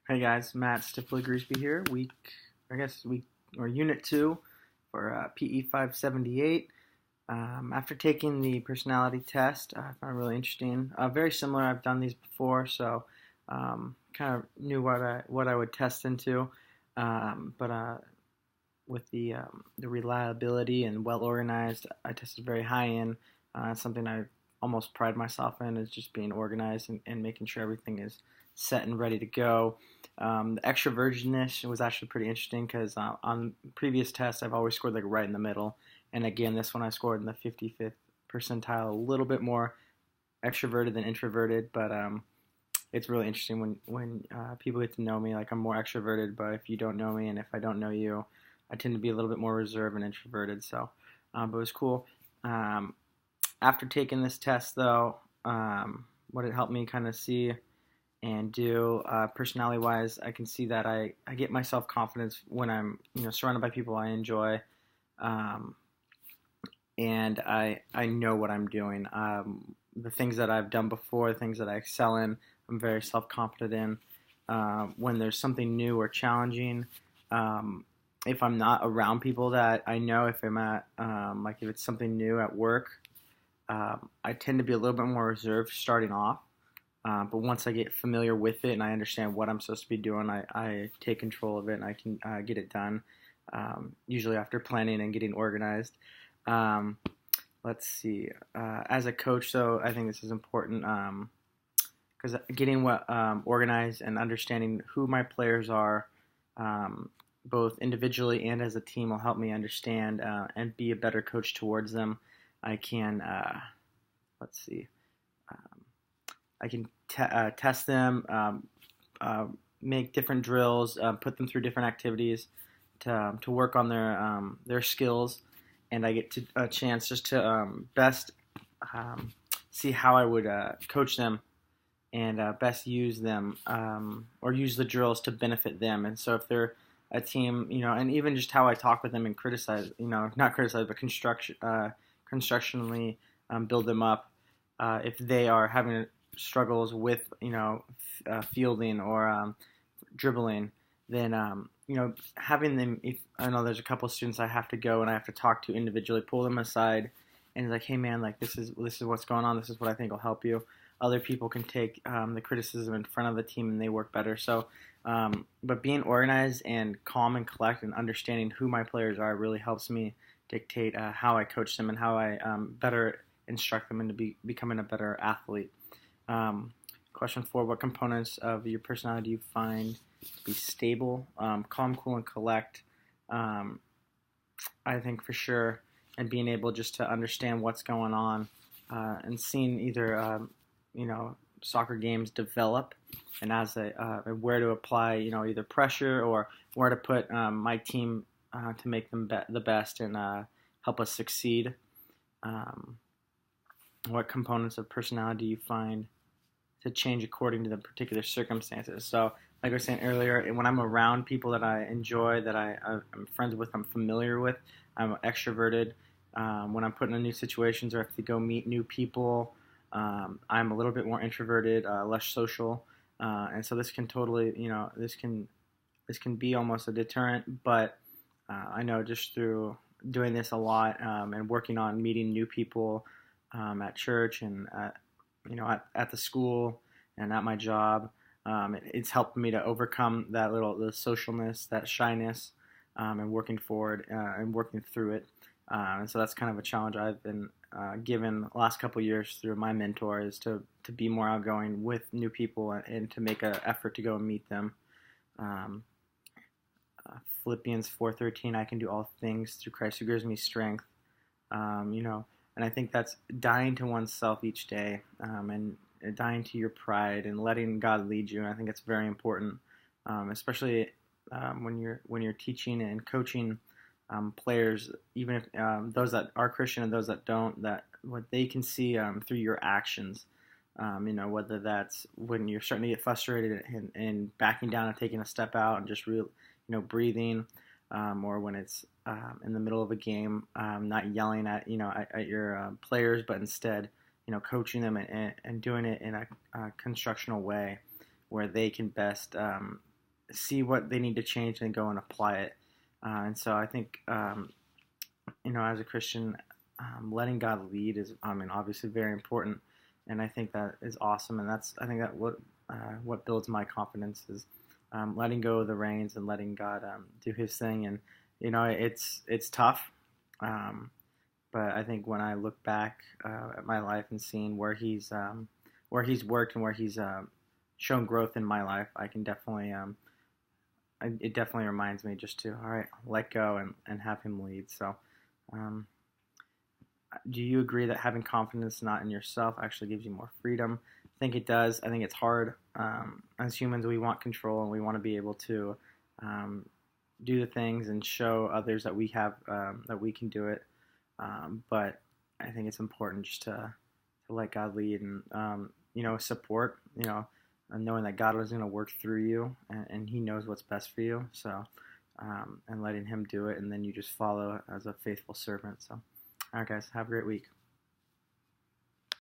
Hey guys, Matt Stiffler-Greasby here. Unit 2 for PE 578. After taking the personality test, I found it really interesting. Very similar. I've done these before, so kind of knew what I would test into. But with the reliability and well organized, I tested very high in. It's something I almost pride myself in, is just being organized and making sure everything is set and ready to go. The extrovertedness was actually pretty interesting because on previous tests I've always scored like right in the middle, and again this one I scored in the 55th percentile, a little bit more extroverted than introverted, but it's really interesting when people get to know me. Like, I'm more extroverted, but if you don't know me and if I don't know you, I tend to be a little bit more reserved and introverted. So, but it was cool. After taking this test, though, what it helped me kind of see and do personality wise, I can see that I get my self confidence when I'm surrounded by people I enjoy, um, and I know what I'm doing. The things that I've done before, the things that I excel in, I'm very self confident in. When there's something new or challenging, if I'm not around people that I know, if I'm at like if it's something new at work, I tend to be a little bit more reserved starting off. But once I get familiar with it and I understand what I'm supposed to be doing, I take control of it and I can get it done, usually after planning and getting organized. Um, let's see. As a coach, though, I think this is important because getting organized and understanding who my players are, both individually and as a team, will help me understand and be a better coach towards them. I can, let's see. Um, I can test them, make different drills, put them through different activities to work on their skills, and I get a chance just to best see how I would coach them and best use them or use the drills to benefit them. And so if they're a team, and even just how I talk with them and criticize, not criticize, but constructionally build them up. If they are having struggles with fielding or dribbling, then having them. If I know there's a couple of students I have to go and I have to talk to individually, pull them aside, and like, hey man, like this is what's going on. This is what I think will help you. Other people can take the criticism in front of the team and they work better. So, but being organized and calm and collect and understanding who my players are really helps me dictate how I coach them and how I better instruct them into becoming a better athlete. Question 4: what components of your personality do you find to be stable, calm, cool, and collect? I think for sure, and being able just to understand what's going on and seeing either soccer games develop, and as where to apply either pressure or where to put my team to make them the best and help us succeed. What components of personality do you find to change according to the particular circumstances? So, like I was saying earlier, when I'm around people that I enjoy, that I'm friends with, I'm familiar with, I'm extroverted. When I'm put in new situations or have to go meet new people, I'm a little bit more introverted, less social, and so this can totally, this can be almost a deterrent. But I know just through doing this a lot and working on meeting new people at church and at the school and at my job, it's helped me to overcome the socialness, that shyness, and working forward and working through it. And so that's kind of a challenge I've been given the last couple of years through my mentor, is to be more outgoing with new people and to make an effort to go and meet them. Um, Philippians 4:13, I can do all things through Christ who gives me strength. And I think that's dying to oneself each day, and dying to your pride and letting God lead you. And I think it's very important, especially when you're teaching and coaching players, even if those that are Christian and those that don't, that what they can see through your actions. Whether that's when you're starting to get frustrated and backing down and taking a step out and just breathing, or when it's in the middle of a game, not yelling at your players, but instead coaching them and doing it in a constructional way where they can best see what they need to change and go and apply it. And so I think, as a Christian, letting God lead is, I mean, obviously very important, and I think that is awesome. And I think that what builds my confidence is letting go of the reins and letting God do His thing. And it's tough, um, but I think when I look back at my life and seeing where He's worked and where He's shown growth in my life, I can definitely it definitely reminds me just to, all right, let go and have Him lead. So. Um, do you agree that having confidence not in yourself actually gives you more freedom? I think it does. I think it's hard. As humans, we want control and we want to be able to um, do the things and show others that that we can do it. But I think it's important just to let God lead and support. And knowing that God is going to work through you and He knows what's best for you. So and letting Him do it, and then you just follow as a faithful servant. So. All right, guys, have a great week.